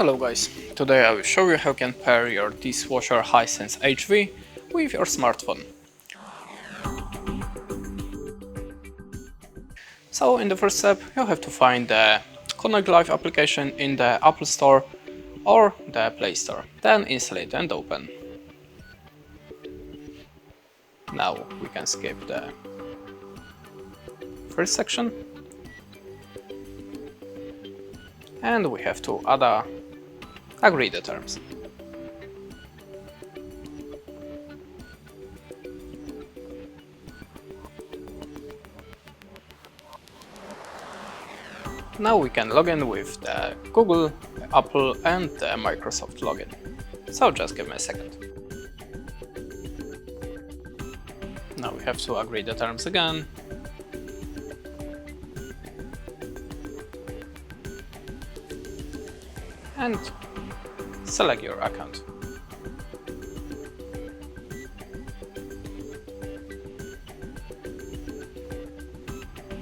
Hello guys, today I will show you how you can pair your dishwasher HISENSE HV with your smartphone. So in the first step you have to find the Connect Live application in the Apple Store or the Play Store, then install it and open. Now we can skip the first section and we have to agree the terms. Now we can log in with the Google, Apple and the Microsoft login. So just give me a second. Now we have to agree the terms again. And select your account.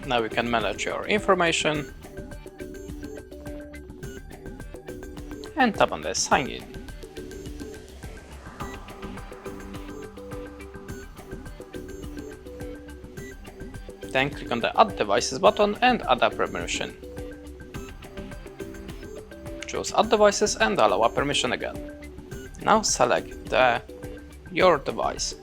Now you can manage your information and tap on the sign in. Then click on the Add Devices button and add a permission. Choose Add Devices and allow a permission again. Now select your device.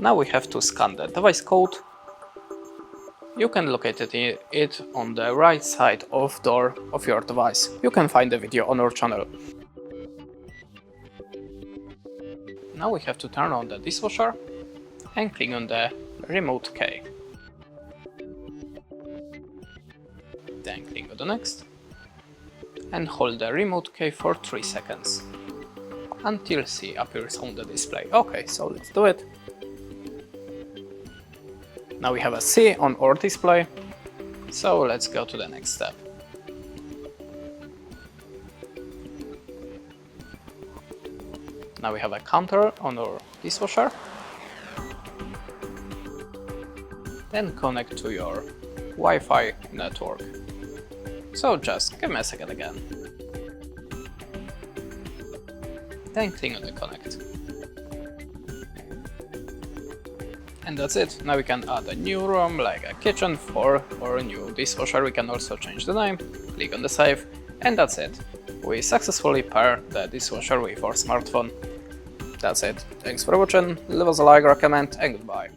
Now we have to scan the device code. You can locate it on the right side of door of your device. You can find the video on our channel. Now we have to turn on the dishwasher and click on the remote key. Then click on the next and hold the remote key for 3 seconds until C appears on the display. Okay, so let's do it. Now we have a C on our display, so let's go to the next step. Now we have a counter on our dishwasher. Then connect to your Wi-Fi network. So just give me a second again. Then click on the connect. And that's it. Now we can add a new room like a kitchen for our new dishwasher. We can also change the name, click on the save, and that's it. We successfully pair the dishwasher with our smartphone. That's it. Thanks for watching, leave us a like or a comment, and goodbye.